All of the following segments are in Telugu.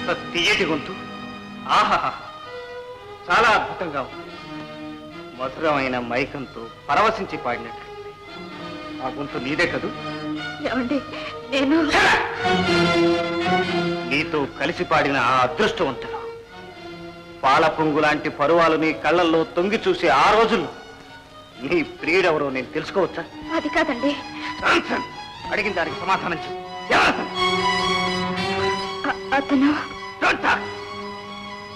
ఎంత తీయటి గొంతు! ఆహా, చాలా అద్భుతంగా ఉంది. మధురమైన మైకంతో పరవశించి పాడినట్టు. ఆ గొంతు నీదే కదూ? ఏమండి, నేను నీతో కలిసి పాడిన ఆ అదృష్టవంతులు పాల పొంగు లాంటి పరువాలు నీ కళ్ళల్లో తొంగి చూసే ఆ రోజుల్లో నీ ప్రియుడెవరో నేను తెలుసుకోవచ్చా? అది కాదండి. అడిగిన దానికి సమాధానం చెప్పు. అతను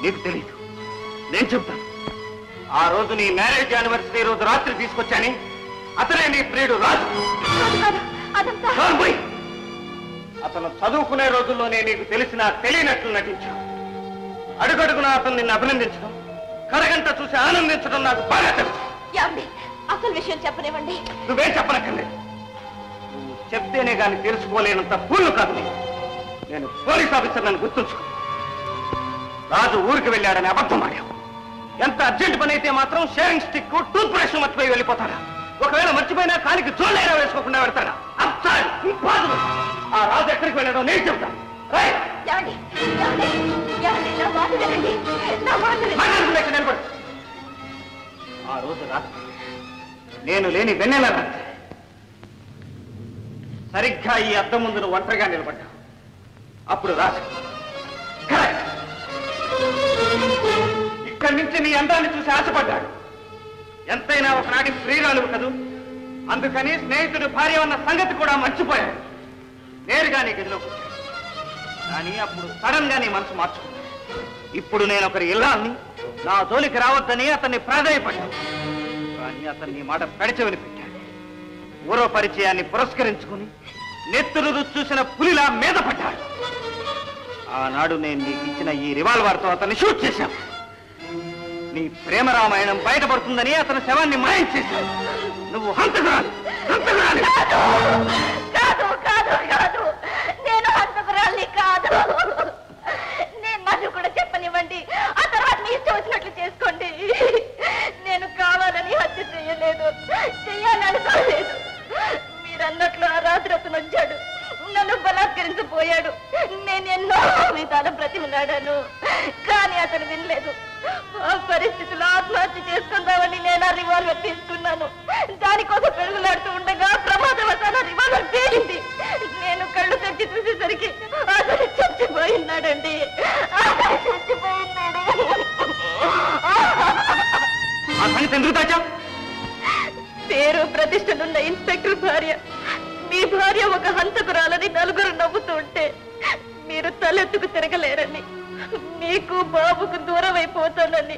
నీకు తెలీదు, నేను చెప్తాను. ఆ రోజు నీ మ్యారేజ్ యానివర్సరీ రోజు రాత్రి తీసుకొచ్చాని అతనే నీ ప్రియుడు రాజు. అతను చదువుకునే రోజుల్లోనే నీకు తెలిసినా తెలియనట్లు నటించావు. అడుగడుగునా అతను నిన్ను అభినందించడం, కరగంట చూసి ఆనందించడం నాకు బాగా తెలుసు. అసలు విషయం చెప్పనివ్వండి. నువ్వేం చెప్పనక్కర్లేదు. నువ్వు చెప్తేనే కానీ తెలుసుకోలేనంత పూలు కాదు. నేను పోలీస్ ఆఫీసర్ నన్ను గుర్తుంచుకో. రాజు ఊరికి వెళ్ళాడని అబద్ధం ఆడావు. ఎంత అర్జెంట్ పని అయితే మాత్రం షేరింగ్ స్టిక్ టూత్ బ్రష్ మర్చిపోయి వెళ్ళిపోతాడా? ఒకవేళ మర్చిపోయినా కాలికి జోలైనా వేసుకోకుండా పెడతాడా? ఆ రాజు ఎక్కడికి వెళ్ళాడో నేను చెప్తాను. ఆ రోజు రాత్రి నేను లేని వెన్నెల రాత్రి సరిగ్గా ఈ అద్దం ముందు నువ్వు ఒంటరిగా నిలబడ్డా. అప్పుడు రాజు ఇక్కడి నుంచి నీ అందాన్ని చూసి ఆశపడ్డాడు. ఎంతైనా ఒకనాటి ప్రియురాలు కదూ, అందుకని స్నేహితుడు భార్య ఉన్న సంగతి కూడా మర్చిపోయాడు. నేరుగా నీ గదిలోకి వచ్చాడు. కానీ అప్పుడు సడన్ గా నీ మనసు మార్చుకున్నాడు. ఇప్పుడు నేను ఒకరి ఇల్లాన్ని నా జోలికి రావద్దని అతన్ని ప్రాధాయపడ్డాను. కానీ అతన్ని నీ మాట పెడచెవిని పెట్టాడు. పూర్వ పరిచయాన్ని పురస్కరించుకుని నెత్తులు చూసిన పులిలా మీద పడ్డాడు. ఆనాడు నేను నీకు ఇచ్చిన ఈ రివాల్వర్తో అతన్ని షూట్ చేశాను. నీ ప్రేమ రామాయణం బయటపడుతుందని అతని శవాన్ని మాయం చేశావు. నువ్వు హంతకురాలు. నేను హంతకురాల్ని కాదు. నేను నన్ను కూడా చెప్పనివ్వండి. ఆ తర్వాత మీ ఇష్టం వచ్చినట్లు చేసుకోండి. నేను కావాలని హత్య చెయ్యలేదు, చెయ్యాలనుకోలేదు. మీరన్నట్లు ఆ రాత్రి అతను వచ్చాడు, నన్ను బలాత్కరించబోయాడు. నేను ఎన్నో విధాలు బ్రతిమలాడాను, కానీ అతను వినలేదు. ఆ పరిస్థితిలో ఆత్మహత్య చేసుకుందామని నేను ఆ రివాల్వర్ తీసుకున్నాను. దానికోసం పెరుగులాడుతూ ఉండగా ప్రమాదవశాన రివాల్వర్ పేలింది. నేను కళ్ళు తెచ్చి చూసేసరికి అతను చచ్చిపోయినాడండి. పేరు ప్రతిష్టలున్న ఇన్స్పెక్టర్ భార్య, మీ భార్య ఒక హంతకురాలని నలుగురు నవ్వుతూ ఉంటే మీరు తలెత్తుకు తిరగలేరని, మీకు బాబుకు దూరం అయిపోతానని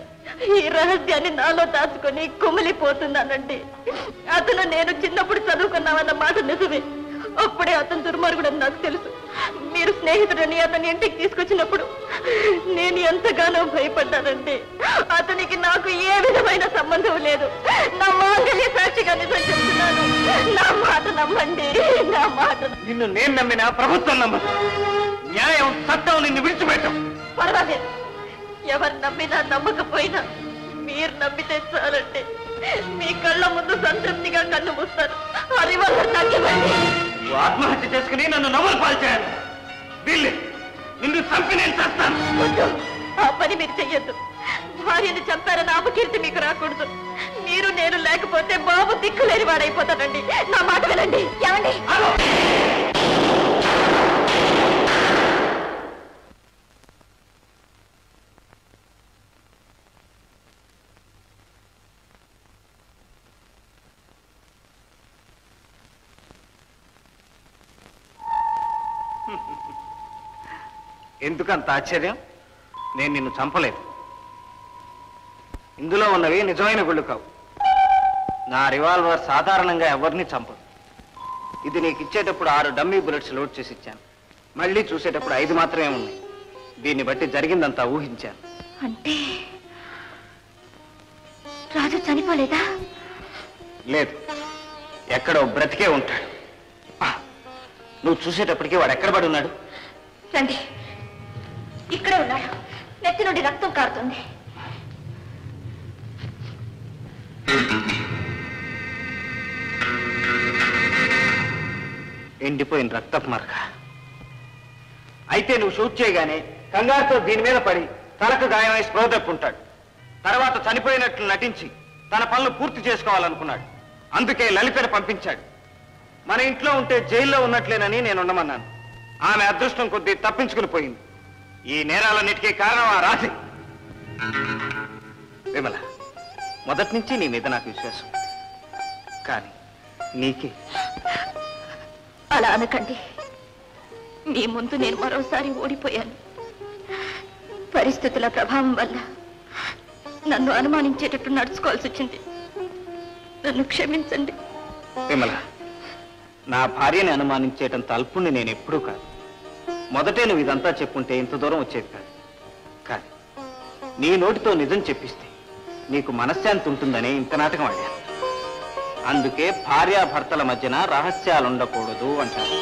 ఈ రహస్యాన్ని నాలో దాచుకొని కుమిలిపోతున్నానండి. అతను నేను చిన్నప్పుడు చదువుకున్నామన్న మాట నిజమే. అప్పుడే అతను దుర్మార్గుడని నాకు తెలుసు. మీరు స్నేహితుడని అతని ఇంటికి తీసుకొచ్చినప్పుడు నేను ఎంతగానో భయపడ్డానండి. అతనికి నాకు ఏ విధమైన సంబంధం లేదు. నా మాంగళ్య సాక్షిగా నిజం చెప్తున్నాను. నా మాట నమ్మండి, నా మాట. నిన్ను నేను నమ్మినా ప్రభుత్వం నమ్మదు. న్యాయం చట్టం నిన్ను విడిచిపెట్టం. పర్వాలేదు, ఎవరు నమ్మినా నమ్మకపోయినా మీరు నమ్మితే చాలండి. మీ కళ్ళ ముందు సంతృప్తిగా కన్ను మూస్తారు. అది వల్ల తగ్గివ్వండి. ఆత్మహత్య చేసుకుని నన్ను నవ్వులు పాల్చేయాలి. వీళ్ళు నిన్ను చంపి నేను చేస్తాను. ఆ పని మీరు చెయ్యొద్దు. భార్యను చంపారని అపకీర్తి మీకు రాకూడదు. మీరు నేను లేకపోతే బాబు దిక్కులేని వాడైపోతానండి. నా మాట వినండి. ఏమండి? ఎందుకంత ఆశ్చర్యం? నేను నిన్ను చంపలేదు. ఇందులో ఉన్నవి నిజమైన గుళ్ళు కావు. నా రివాల్వర్ సాధారణంగా ఎవరిని చంపదు. ఇది నీకు ఇచ్చేటప్పుడు 6 డమ్మీ బుల్లెట్స్ లోడ్ చేసి ఇచ్చాను. మళ్ళీ చూసేటప్పుడు 5 మాత్రమే ఉన్నాయి. దీన్ని బట్టి జరిగిందంతా ఊహించాను. అంటే రాజు చనిపోలేదా? లేదు, ఎక్కడో బ్రతికే ఉంటాడు. నువ్వు చూసేటప్పటికీ వాడు ఎక్కడ పడి ఉన్నాడు? రండి, ఇక్కడే ఉన్నాడు. నెత్తి నుండి రక్తం కారుతుంది. ఎండిపోయిన రక్తపు మరక. అయితే నువ్వు షూట్ చేయగానే కంగారుతో దీని మీద పడి తలకు గాయమై స్పృహ తప్పుంటాడు. తర్వాత చనిపోయినట్లు నటించి తన పనులు పూర్తి చేసుకోవాలనుకున్నాడు. అందుకే లలితను పంపించాడు. మన ఇంట్లో ఉంటే జైల్లో ఉన్నట్లేనని నేను ఉండమన్నాను. ఆమె అదృష్టం కొద్దీ తప్పించుకుని పోయింది. ఈ నేరాలన్నిటికీ కారణం ఆ రాశి. విమల, మొదటి నుంచి నీ మీద నాకు విశ్వాసం, కానీ నీకే. అలా అనకండి. మీ ముందు నేను మరోసారి ఓడిపోయాను. పరిస్థితుల ప్రభావం వల్ల నన్ను అనుమానించేటట్టు నడుచుకోవాల్సి వచ్చింది. నన్ను క్షమించండి. విమల, నా భార్యని అనుమానించేటంత అల్పుణ్ణి నేను ఎప్పుడూ కాదు. మొదటే నువ్వు ఇదంతా చెప్పుంటే ఇంత దూరం వచ్చేది కాదు. కానీ నీ నోటితో నిజం చెప్పిస్తే నీకు మనశ్శాంతి ఉంటుందనే ఇంత నాటకం ఆడాను. అందుకే భార్యాభర్తల మధ్యన రహస్యాలుండకూడదు అంటారు.